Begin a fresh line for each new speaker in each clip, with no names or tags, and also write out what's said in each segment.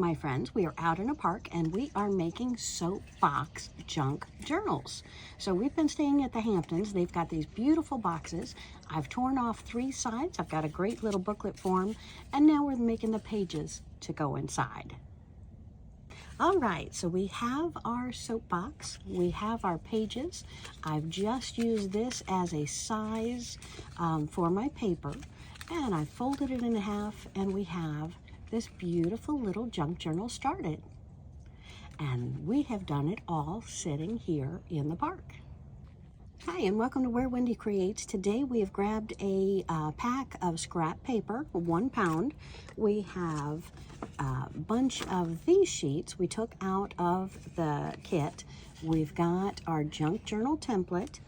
my friends, we are out in a park and we are making soapbox junk journals. So we've been staying at the Hamptons. They've got these beautiful boxes. I've torn off 3 sides. I've got a great little booklet form, and now we're making the pages to go inside. All right, so we have our soapbox, we have our pages. I've just used this as a size for my paper, and I folded it in half, and we have this beautiful little junk journal started. And we have done it all sitting here in the park. Hi, and welcome to Where Wendy Creates. Today we have grabbed a pack of scrap paper, 1 pound. We have a bunch of these sheets we took out of the kit. We've got our junk journal template,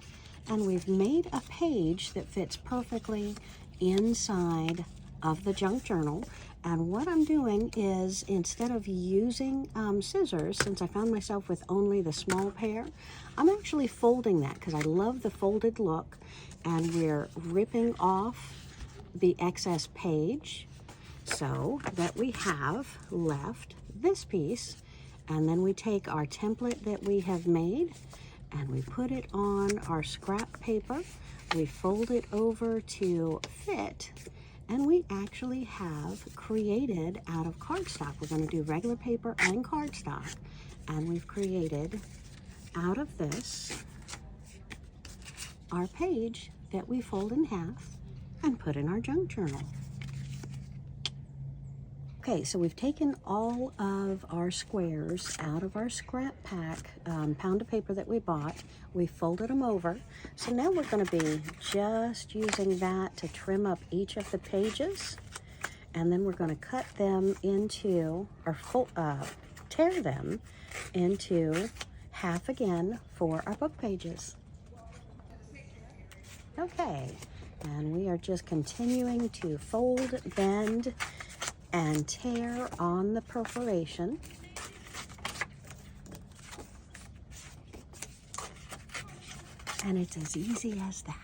and we've made a page that fits perfectly inside of the junk journal. And what I'm doing is, instead of using scissors, since I found myself with only the small pair, I'm actually folding that because I love the folded look. And we're ripping off the excess page so that we have left this piece. And then we take our template that we have made and we put it on our scrap paper. We fold it over to fit. And we actually have created out of cardstock. We're going to do regular paper and cardstock. And we've created out of this our page that we fold in half and put in our junk journal. Okay, so we've taken all of our squares out of our scrap pack, pound of paper that we bought. We folded them over. So now we're going to be just using that to trim up each of the pages. And then we're going to cut them into, or tear them into half again for our book pages. Okay, and we are just continuing to fold, bend, and tear on the perforation. And it's as easy as that.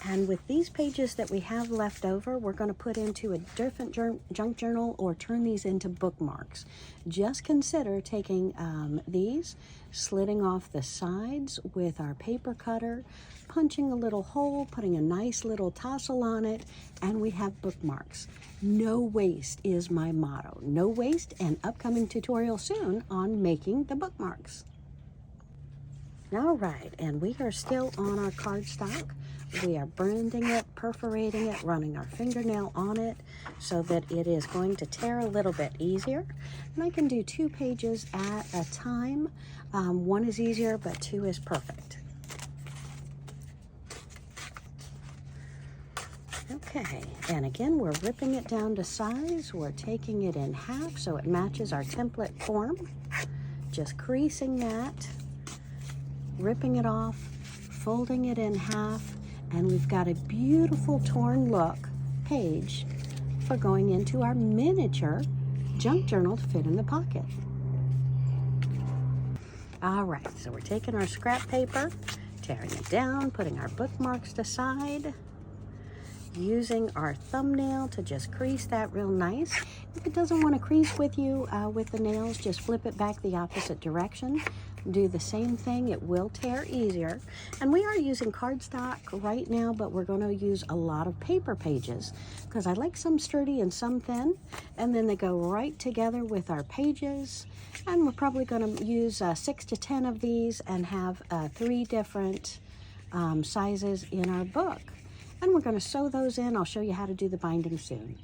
And with these pages that we have left over, we're going to put into a different junk journal or turn these into bookmarks. Just consider taking these, slitting off the sides with our paper cutter, punching a little hole, putting a nice little tassel on it, and we have bookmarks. No waste is my motto. No waste, and upcoming tutorial soon on making the bookmarks. All right, and we are still on our cardstock. We are bending it, perforating it, running our fingernail on it so that it is going to tear a little bit easier. And I can do 2 pages at a time. 1 is easier, but 2 is perfect. Okay, and again, we're ripping it down to size. We're taking it in half so it matches our template form. Just creasing that, ripping it off, folding it in half, and we've got a beautiful torn look page for going into our miniature junk journal to fit in the pocket. All right, so we're taking our scrap paper, tearing it down, putting our bookmarks aside, using our thumbnail to just crease that real nice. If it doesn't want to crease with you with the nails, just flip it back the opposite direction. Do the same thing, it will tear easier. And we are using cardstock right now, but we're going to use a lot of paper pages because I like some sturdy and some thin, and then they go right together with our pages. And we're probably going to use 6 to 10 of these and have 3 different sizes in our book. And we're going to sew those in. I'll show you how to do the binding soon.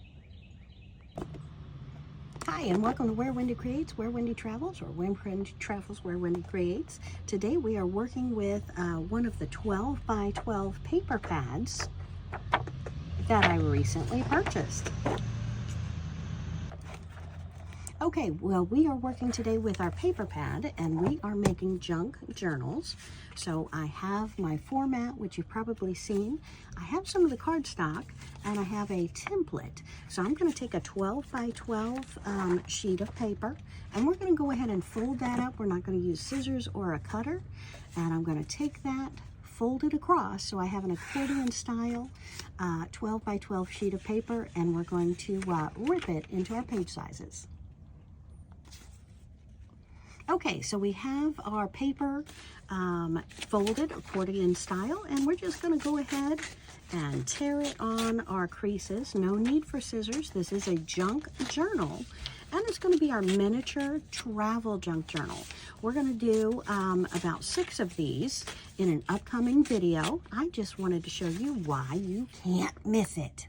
Hi, and welcome to Where Wendy Creates, Where Wendy Travels, or Where Wendy Travels, Where Wendy Creates. Today we are working with one of the 12 by 12 paper pads that I recently purchased. Okay, well, we are working today with our paper pad, and we are making junk journals. So I have my format, which you've probably seen. I have some of the cardstock, and I have a template. So I'm going to take a 12 by 12 sheet of paper, and we're going to go ahead and fold that up. We're not going to use scissors or a cutter. And I'm going to take that, fold it across. So I have an accordion style 12 by 12 sheet of paper, and we're going to rip it into our page sizes. Okay, so we have our paper folded accordion style, and we're just going to go ahead and tear it on our creases. No need for scissors. This is a junk journal, and it's going to be our miniature travel junk journal. We're going to do about 6 of these in an upcoming video. I just wanted to show you why you can't miss it.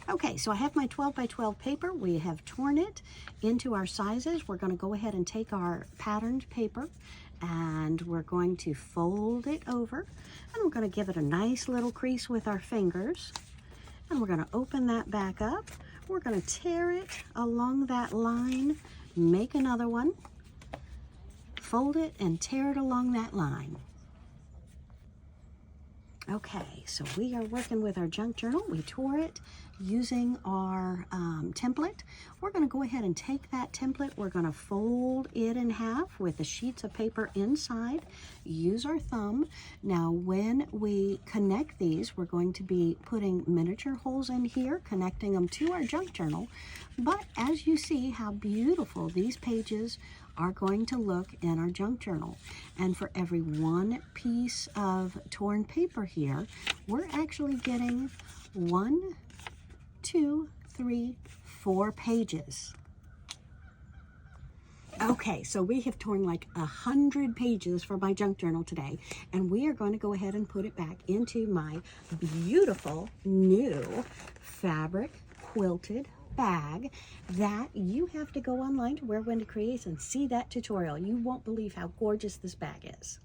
Okay, so I have my 12 by 12 paper. We have torn it into our sizes. We're going to go ahead and take our patterned paper, and we're going to fold it over, and we're going to give it a nice little crease with our fingers, and we're going to open that back up. We're going to tear it along that line, make another one, fold it, and tear it along that line. Okay, so we are working with our junk journal. We tore it using our template. We're going to go ahead and take that template. We're going to fold it in half with the sheets of paper inside. Use our thumb. Now, when we connect these, we're going to be putting miniature holes in here, connecting them to our junk journal. But as you see how beautiful these pages are going to look in our junk journal. And for every one piece of torn paper here, we're actually getting 1, 2, 3, 4 pages. Okay, so we have torn like 100 pages for my junk journal today, and we are going to go ahead and put it back into my beautiful new fabric quilted bag that you have to go online to Wear Wendy Creates and see that tutorial. You won't believe how gorgeous this bag is.